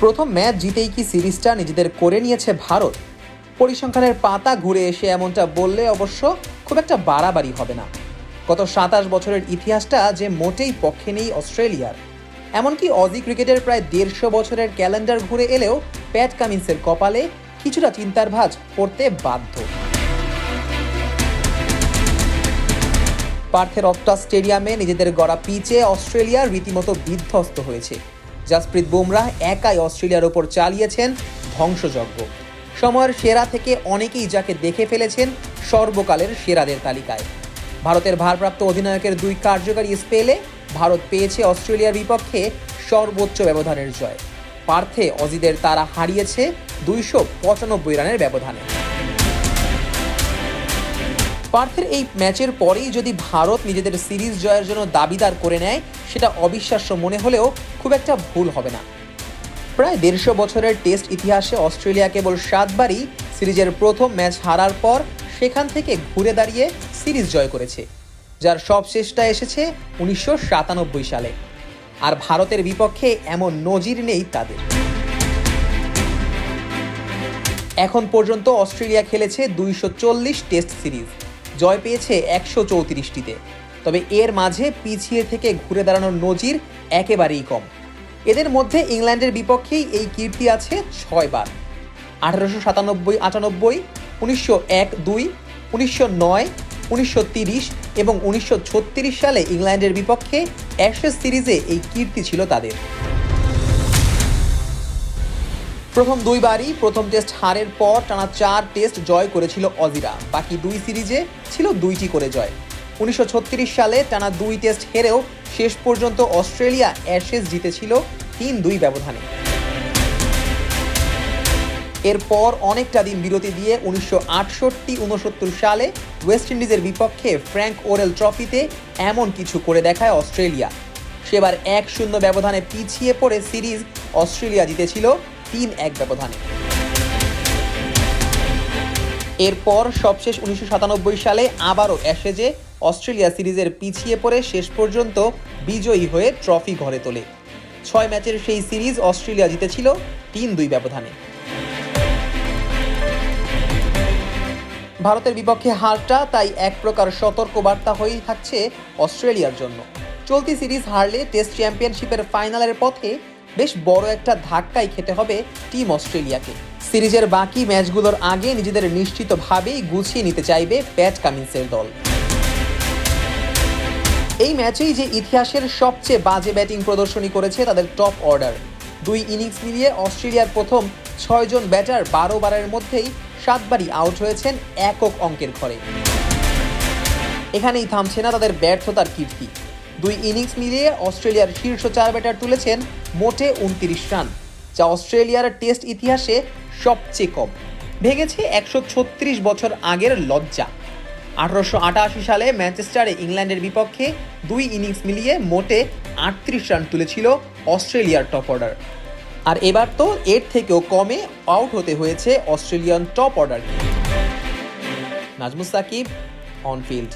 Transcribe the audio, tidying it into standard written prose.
প্রথম ম্যাচ জিতেই কি সিরিজটা নিজেদের করে নিয়েছে ভারত? পরিসংখ্যানের পাতা ঘুরে এসে এমনটা বললে অবশ্য খুব একটা বাড়াবাড়ি হবে না। গত 27 বছরের ইতিহাসটা যে মোটেই পক্ষে নেই অস্ট্রেলিয়ার। এমনকি অজি ক্রিকেটের প্রায় 150 বছরের ক্যালেন্ডার ঘুরে এলেও প্যাট কামিন্সের কপালে কিছুটা চিন্তার ভাঁজ পড়তে বাধ্য। পার্থের অপটাস স্টেডিয়ামে নিজেদের গড়া পিচে অস্ট্রেলিয়া রীতিমতো বিধ্বস্ত হয়েছে। জাসপ্রীত বুমরাহ একাই অস্ট্রেলিয়ার ওপর চালিয়েছেন ধ্বংসযজ্ঞ। সময়ের সেরা থেকে অনেকেই যাকে দেখে ফেলেছেন সর্বকালের সেরাদের তালিকায়। ভারতের ভারপ্রাপ্ত অধিনায়কের 2 কার্যকারী স্পেলে ভারত পেয়েছে অস্ট্রেলিয়ার বিপক্ষে সর্বোচ্চ ব্যবধানের জয়। পার্থে অজিদের তারা হারিয়েছে 295 রানের ব্যবধানে। পার্থের এই ম্যাচের পরেই যদি ভারত নিজেদের সিরিজ জয়ের জন্য দাবিদার করে নেয়, সেটা অবিশ্বাস্য মনে হলেও খুব একটা ভুল হবে না। প্রায় 150 বছরের টেস্ট ইতিহাসে অস্ট্রেলিয়া কেবল 7 বারই সিরিজের প্রথম ম্যাচ হারার পর সেখান থেকে ঘুরে দাঁড়িয়ে সিরিজ জয় করেছে, যার সবশেষটা এসেছে 1997 সালে। আর ভারতের বিপক্ষে এমন নজির নেই তাদের। এখন পর্যন্ত অস্ট্রেলিয়া খেলেছে 240 টেস্ট সিরিজ, জয় পেয়েছে 134টিতে। তবে এর মাঝে পিছিয়ে থেকে ঘুরে দাঁড়ানোর নজির একেবারেই কম। এদের মধ্যে ইংল্যান্ডের বিপক্ষেই এই কীর্তি আছে 6 বার। 1897-98, 1901-2, 1909, 1930 এবং 1936 সালে ইংল্যান্ডের বিপক্ষে অ্যাশেজ সিরিজে এই কীর্তি ছিল তাদের। প্রথম 2 বারই প্রথম টেস্ট হারের পর টানা 4 টেস্ট জয় করেছিল অজিরা। বাকি 2 সিরিজে ছিল 2টি করে জয়। 1936 সালে টানা 2 টেস্ট হেরেও শেষ পর্যন্ত অস্ট্রেলিয়া অ্যাশেজ জিতেছিল 3-2 ব্যবধানে। এরপর অনেকটা দিন বিরতি দিয়ে 1968-69 সালে ওয়েস্ট ইন্ডিজের বিপক্ষে ফ্র্যাঙ্ক ওরেল ট্রফিতে এমন কিছু করে দেখায় অস্ট্রেলিয়া। সেবার 1-0 ব্যবধানে পিছিয়ে পড়ে সিরিজ অস্ট্রেলিয়া জিতেছিল 3-1 ব্যবধানে। এরপর সবশেষ 1997 সালে আবারও অ্যাশেজে অস্ট্রেলিয়া সিরিজের পিছিয়ে পড়ে শেষ পর্যন্ত বিজয়ী হয়ে ট্রফি ঘরে তোলে। 6 ম্যাচের সেই সিরিজ অস্ট্রেলিয়া জিতেছিল 3-2 ব্যবধানে। ভারতের বিপক্ষে হারটা তাই এক প্রকার সতর্কবার্তা হয়েই থাকছে অস্ট্রেলিয়ার জন্য। চলতি সিরিজ হারলে টেস্ট চ্যাম্পিয়নশিপের ফাইনালের পথে বেশ বড় একটা ধাক্কাই খেতে হবে টিম অস্ট্রেলিয়াকে। সিরিজের বাকি ম্যাচগুলোর আগে নিজেদের নিশ্চিতভাবেই গুছিয়ে নিতে চাইবে প্যাট কামিন্সের দল। এই ম্যাচেই যে ইতিহাসের সবচেয়ে বাজে ব্যাটিং প্রদর্শনী করেছে তাদের টপ অর্ডার। 2 ইনিংস মিলিয়ে অস্ট্রেলিয়ার প্রথম 6 জন ব্যাটার 12 বারের মধ্যেই 7 বারই আউট হয়েছেন একক অঙ্কের ঘরে। এখানেই থামছে না তাদের ব্যর্থতার কীর্তি। 2 ইনিংস মিলিয়ে অস্ট্রেলিয়ার শীর্ষ 4 ব্যাটার তুলেছেন মোটে 29 রান, যা অস্ট্রেলিয়ার টেস্ট ইতিহাসে সবচেয়ে কম। ভেঙেছে 136 বছর আগের লজ্জা। 1888 সালে ম্যানচেস্টারে ইংল্যান্ডের বিপক্ষে 2 ইনিংস মিলিয়ে মোটে 38 রান তুলেছিল অস্ট্রেলিয়ার টপ অর্ডার। আর এবার তো এর থেকেও কমে আউট হতে হয়েছে অস্ট্রেলিয়ান টপ অর্ডারকে। Nazmus Sakib, on field.